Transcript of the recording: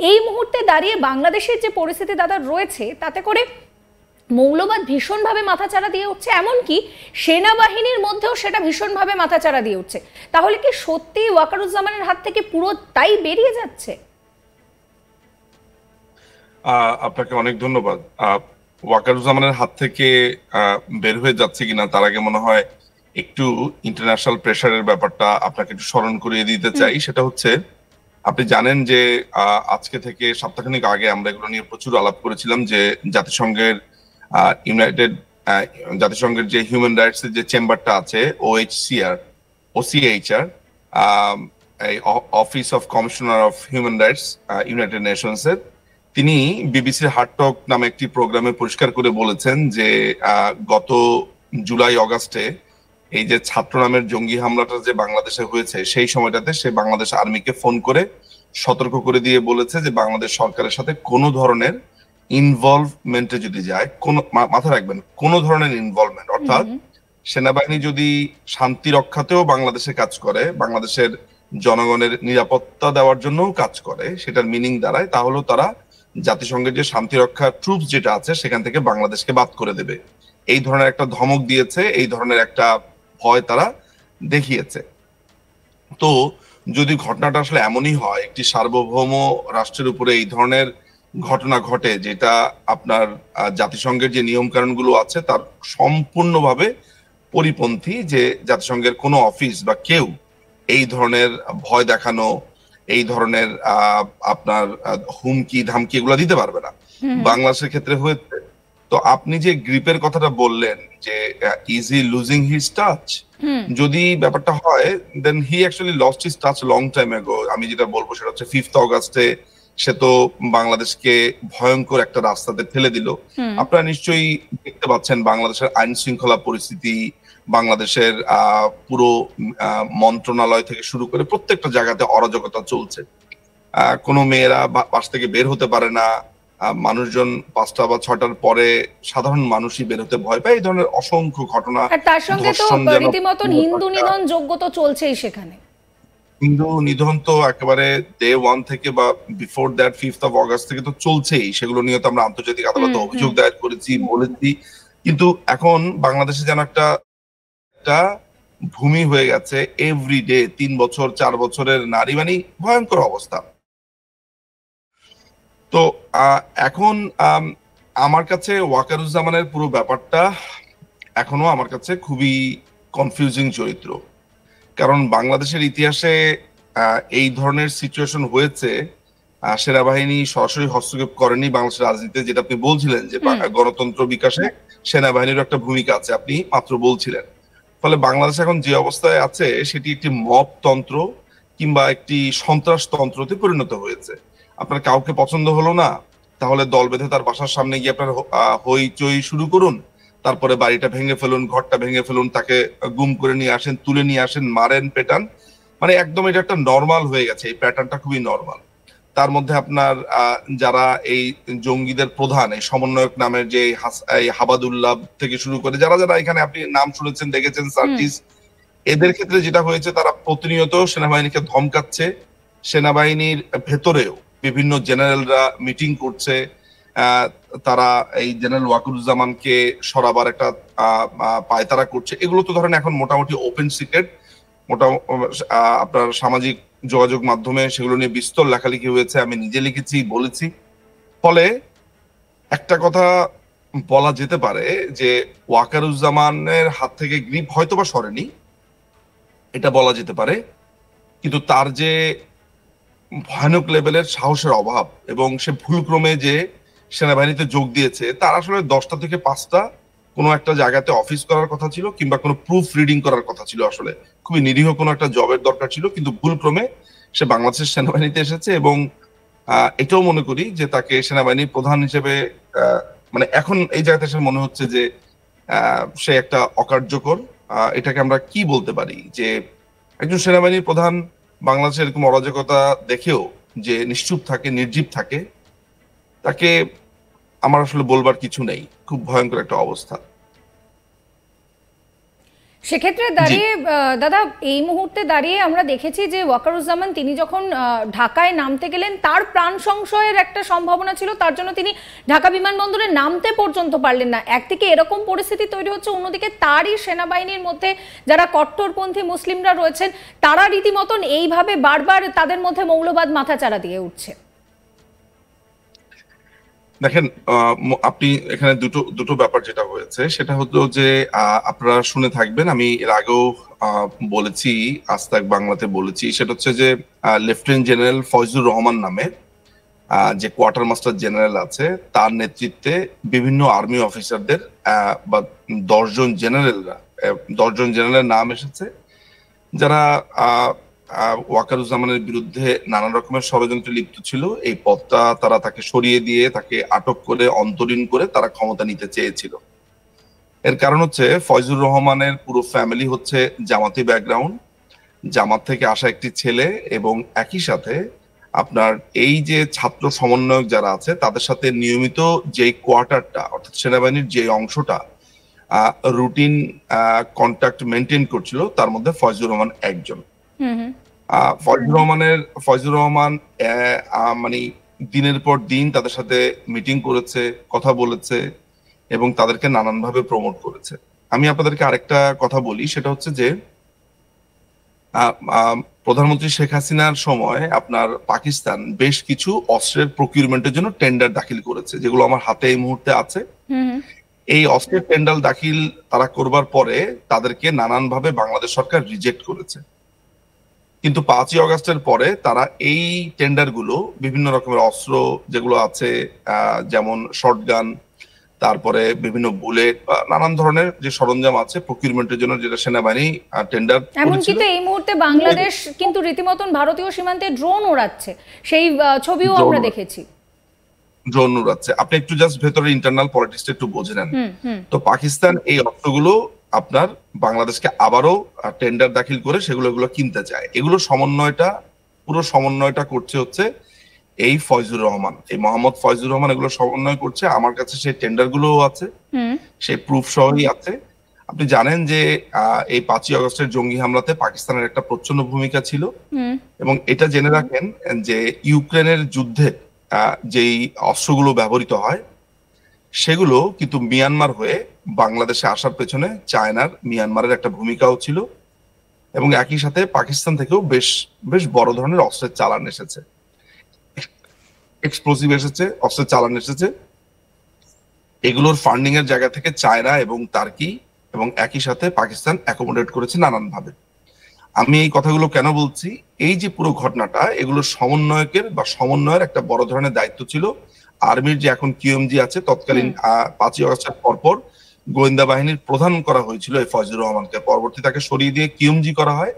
এই মুহূর্তে দাঁড়িয়ে বাংলাদেশের যে পরিস্থিতি দাদা রয়েছে, তাতে করে মৌলবাদ ভীষণভাবে মাথাচাড়া দিয়ে উঠছে, এমনকি সেনাবাহিনীর মধ্যেও সেটা ভীষণভাবে মাথাচাড়া দিয়ে উঠছে। তাহলে কি সত্যি ওয়াকারুজ্জামানের হাত থেকে পুরোটাই বেরিয়ে যাচ্ছে? আপনাকে অনেক ধন্যবাদ। ওয়াকারুজ্জামানের হাত থেকে বের হয়ে যাচ্ছে কিনা তার আগে মনে হয় একটু ইন্টারন্যাশনাল প্রেশারের ব্যাপারটা আপনাকে একটু স্মরণ করিয়ে দিতে চাই। সেটা হচ্ছে, আপনি জানেন যে আজকে থেকে সপ্তাহখানেক আগে আমরা এগুলো নিয়ে প্রচুর আলাপ করেছিলাম যে জাতিসংঘের ইউনাইটেড জাতিসংঘের যে হিউম্যান রাইটস এর যে চেম্বারটা আছে, ওসিএইচআর, এই office of commissioner of human rights United Nations এর, তিনি বিবিসির হার্ট টক নামে একটি প্রোগ্রামে পরিষ্কার করে বলেছেন যে গত জুলাই অগাস্টে এই যে ছাত্র নামের জঙ্গি হামলাটা যে বাংলাদেশে হয়েছে, সেই সময়টাতে সে বাংলাদেশ আর্মিকে ফোন করে সতর্ক করে দিয়ে বলেছে যে বাংলাদেশ সরকারের সাথে কোনো ধরনের ইনভলভমেন্টে যদি যায়, মাথায় রাখবেন, কোনো ধরনের ইনভলভমেন্ট অর্থাৎ সেনাবাহিনী যদি শান্তি রক্ষাতেও বাংলাদেশে কাজ করে, বাংলাদেশের জনগণের নিরাপত্তা দেওয়ার জন্যও কাজ করে, সেটার মিনিং দাঁড়ায় তাহলে তারা জাতিসংঘের যে শান্তি রক্ষা ট্রুপস যেটা আছে সেখান থেকে বাংলাদেশকে বাদ করে দেবে। এই ধরনের একটা ধমক দিয়েছে, এই ধরনের একটা ভয় তারা দেখিয়েছে। তো যদি ঘটনাটা আসলে এমনই হয়, একটি সার্বভৌম রাষ্ট্রের উপরে এই ধরনের ঘটনা ঘটে, যেটা আপনার জাতিসংঘের যে নিয়ম কানুন গুলো আছে তার সম্পূর্ণভাবে পরিপন্থী, যে জাতিসংঘের কোনো অফিস বা কেউ এই ধরনের ভয় দেখানো, এই ধরনের আপনার হুমকি ধামকি এগুলো দিতে পারবে না। বাংলাদেশের ক্ষেত্রে হয়েছে। তো আপনি যে গ্রিপের কথাটা বললেন যে is he losing his touch, যদি ব্যাপারটা হয় then he actually lost his touch long time ago. আমি যেটা বলবো সেটা হচ্ছে 5th অগাস্টে সে তো বাংলাদেশকে ভয়ঙ্কর একটা রাস্তাতে ঠেলে দিল। আপনারা নিশ্চয়ই দেখতে পাচ্ছেন বাংলাদেশের আইন শৃঙ্খলা পরিস্থিতি, বাংলাদেশের পুরো মন্ত্রণালয় থেকে শুরু করে প্রত্যেকটা জায়গাতে অরাজকতা চলছে। কোনো মেয়েরা বাস থেকে বের হতে পারে না, মানুষজন 5টা বা 6টার পরে সাধারণ মানুষই বের হতে ভয় পায়। এই ধরনের অসংখ্য ঘটনা, আর তার সঙ্গে তো রীতিমতো হিন্দু নিধন যজ্ঞ তো চলছেই সেখানে। হিন্দু নিধন তো একেবারে ডে 1 থেকে বা before that 5th of August থেকে তো চলছেই। সেগুলো নিয়ে তো আমরা আন্তর্জাতিক আদালতে অভিযোগ দায়ের করেছি, বলেছি। কিন্তু এখন বাংলাদেশে যেন একটা ভূমি হয়ে গেছে, এভরিডে 3 বছর 4 বছরের নারী, মানে ভয়ঙ্কর অবস্থা। তো এখন আমার কাছে ওয়াকারুজ্জামানের পুরো ব্যাপারটা এখনো আমার কাছে খুবই কনফিউজিং চরিত্র। কারণ বাংলাদেশের ইতিহাসে এই ধরনের সিচুয়েশন হয়েছে, সেনাবাহিনী সরাসরি হস্তক্ষেপ করেনি বাংলাদেশের রাজনীতিতে, যেটা আপনি বলছিলেন যে গণতন্ত্র বিকাশে সেনাবাহিনীর একটা ভূমিকা আছে, আপনি মাত্র বলছিলেন। ফলে বাংলাদেশ এখন যে অবস্থায় আছে সেটি একটি মব তন্ত্র কিংবা একটি সন্ত্রাসতন্ত্রতে পরিণত হয়েছে। আপনার কাউকে পছন্দ হলো না, তাহলে দল বেঁধে তার বাসার সামনে গিয়ে আপনার হইচই শুরু করুন, তারপরে বাড়িটা ভেঙে ফেলুন, ঘরটা ভেঙে ফেলুন, তাকে গুম করে নিয়ে আসেন, তুলে নিয়ে আসেন, মারেন, পেটান। মানে একদম এটা একটা নর্মাল হয়ে গেছে, এই প্যাটার্নটা খুবই নর্মাল। তার মধ্যে আপনার যারা এই জঙ্গিদের প্রধান, এই সমন্বয়ক নামের যে হাবাদুল্লাহ থেকে শুরু করে যারা যারা এখানে আপনি নাম শুনেছেন, দেখেছেন, সার্জিস, এদের ক্ষেত্রে যেটা হয়েছে, তারা প্রতিনিয়ত সেনাবাহিনীকে ধমকাচ্ছে। সেনাবাহিনীর ভেতরেও বিভিন্ন জেনারেলরা মিটিং করছে, তারা এই জেনারেল ওয়াকারুজ্জামানকে সরাবার একটা পায়তারা করছে। এগুলো তো ধরেন এখন মোটামুটি ওপেন সিক্রেট, আপনার সামাজিক যোগাযোগ মাধ্যমে সেগুলো নিয়ে বিস্তর লেখালেখি হয়েছে, আমি নিজে লিখেছি, বলেছি। ফলে একটা কথা বলা যেতে পারে যে ওয়াকারুজ্জামানের হাত থেকে গ্রিপ হয়তোবা সরেনি, এটা বলা যেতে পারে, কিন্তু তার যে ভয়ানক লেভেলের সাহসের অভাব এবং সে ভুলক্রমে যে সেনাবাহিনীতে যোগ দিয়েছে, তার আসলে 10টা থেকে 5টা কোনো একটা জায়গাতে অফিস করার কথা ছিল, কিংবা কোনো প্রুফ রিডিং করার কথা ছিল। আসলে খুবই নিরীহ কোনো একটা জবের দরকার ছিল, কিন্তু ভুলক্রমে সে বাংলাদেশের সেনাবাহিনীতে এসেছে। এবং এটাও মনে করি যে তাকে সেনাবাহিনীর প্রধান হিসেবে মানে এখন এই জায়গাতে এসে মনে হচ্ছে যে সে একটা অকার্যকর, এটাকে আমরা কি বলতে পারি, যে একজন সেনাবাহিনীর প্রধান বাংলাদেশের এরকম অরাজকতা দেখেও যে নিশ্চুপ থাকে, নির্জীব থাকে, তাকে আমার আসলে বলবার কিছু নেই। খুব ভয়ঙ্কর একটা অবস্থা। সেক্ষেত্রে দাঁড়িয়ে দাদা এই মুহূর্তে দাঁড়িয়ে আমরা দেখেছি যে ওয়াকারুজ্জামান তিনি যখন ঢাকায় নামতে গেলেন তার প্রাণ সংশয়ের একটা সম্ভাবনা ছিল, তার জন্য তিনি ঢাকা বিমানবন্দরে নামতে পর্যন্ত পারলেন না। একদিকে এরকম পরিস্থিতি তৈরি হচ্ছে, অন্যদিকে তারই সেনাবাহিনীর মধ্যে যারা কট্টরপন্থী মুসলিমরা রয়েছেন তারা রীতিমতন এইভাবে বারবার তাদের মধ্যে মৌলবাদ মাথাচাড়া দিয়ে উঠছে। দেখেন, আপনি এখানে দুটো ব্যাপার যেটা হয়েছে সেটা হলো যে আপনারা শুনে থাকবেন, আমি এর আগেও বলেছি, আজ তাক বাংলাতে বলেছি, সেটা হচ্ছে যে লেফটেন্যান্ট জেনারেল ফয়জুর রহমান নামে যে কোয়ার্টার মাস্টার জেনারেল আছে তার নেতৃত্বে বিভিন্ন আর্মি অফিসারদের বা 10 জন জেনারেলের নাম এসেছে যারা ওয়াকারুজ্জামানের বিরুদ্ধে নানান রকমের ষড়যন্ত্রে লিপ্ত ছিল। এই পদটা তারা তাকে সরিয়ে দিয়ে তাকে আটক করে অন্তরীণ করে তারা ক্ষমতা নিতে চেয়েছিল। এর কারণ হচ্ছে ফয়জুর রহমানের পুরো ফ্যামিলি হচ্ছে জামাতি ব্যাকগ্রাউন্ড, জামাত থেকে আসা একটি ছেলে, এবং একই সাথে আপনার এই যে ছাত্র সমন্বয়ক যারা আছে তাদের সাথে নিয়মিত যেই কোয়ার্টারটা অর্থাৎ সেনাবাহিনীর যে অংশটা রুটিন কন্ট্যাক্ট মেনটেন করছিল তার মধ্যে ফয়জুর রহমান একজন। ফয়জুর রহমান মানে দিনের পর দিন তাদের সাথে মিটিং করেছে, কথা বলেছে এবং তাদেরকে নানানভাবে প্রমোট করেছে। আমি আপনাদেরকে আরেকটা কথা বলি, সেটা হচ্ছে যে প্রধানমন্ত্রী শেখ হাসিনার সময় আপনার পাকিস্তান বেশ কিছু অস্ত্রের প্রকিউরমেন্টের জন্য টেন্ডার দাখিল করেছে, যেগুলো আমার হাতে এই মুহূর্তে আছে। এই অস্ত্রের টেন্ডার দাখিল তারা করবার পরে তাদেরকে নানানভাবে বাংলাদেশ সরকার রিজেক্ট করেছে, কিন্তু 5ই আগস্টের পরে তারা এই টেন্ডার গুলো বিভিন্ন রকমের অস্ত্র যেগুলো আছে যেমন শর্টগান, তারপরে বিভিন্ন বুলেট বা নানান ধরনের যে সরঞ্জাম আছে প্রকিউরমেন্টের জন্য যেটা সেনাবাহিনী টেন্ডার করেছিল। এমনকি তো এই মুহূর্তে বাংলাদেশ কিন্তু রীতিমতন ভারতীয় সীমান্তে ড্রোন ওড়াচ্ছে, সেই ছবিও আমরা দেখেছি। ড্রোন উড়াচ্ছে, আপনি একটু জাস্ট ভেতরে ইন্টারনাল পলিটিক্সটা একটু বুঝে নেন। তো পাকিস্তান এই অস্ত্রগুলো আপনার বাংলাদেশকে আবারও টেন্ডার দাখিল করে সেগুলো কিনতে চায়। এগুলো পুরো সমন্বয়টা করছে হচ্ছে এই ফয়জুর রহমান, এই মোহাম্মদ ফয়জুর রহমান এগুলো সমন্বয় করছে। আমার কাছে সেই টেন্ডার গুলোও আছে, সেই প্রুফ সহই আছে। আপনি জানেন যে এই 5ই আগস্টের জঙ্গি হামলাতে পাকিস্তানের একটা প্রচ্ছন্ন ভূমিকা ছিল, এবং এটা জেনে রাখেন যে ইউক্রেনের যুদ্ধে যেই অস্ত্রগুলো ব্যবহৃত হয় সেগুলো কিন্তু মিয়ানমার হয়ে বাংলাদেশে আসার পেছনে চায়নার, মিয়ানমারের একটা ভূমিকাও ছিল, এবং একই সাথে পাকিস্তান থেকেও বেশ বড় ধরনের অস্ত্রের চালান এসেছে, এক্সপ্লোসিভ এসেছে, অস্ত্রের চালান এসেছে। এগুলোর ফান্ডিং এর জায়গা থেকে চায়না এবং তার্কি এবং একই সাথে পাকিস্তান অ্যাকোমোডেট করেছে নানান ভাবে। আমি এই কথাগুলো কেন বলছি, এই যে পুরো ঘটনাটা এগুলো সমন্বয়ের একটা বড় ধরনের দায়িত্ব ছিল আর্মির যে এখন কিউএমজি আছে, তৎকালীন 5ই আগস্টের পরপর গোয়েন্দা বাহিনীর প্রধান করা হয়েছিল এই ফয়জুর রহমানকে, পরবর্তী তাকে সরিয়ে দিয়ে কিউএমজি করা হয়।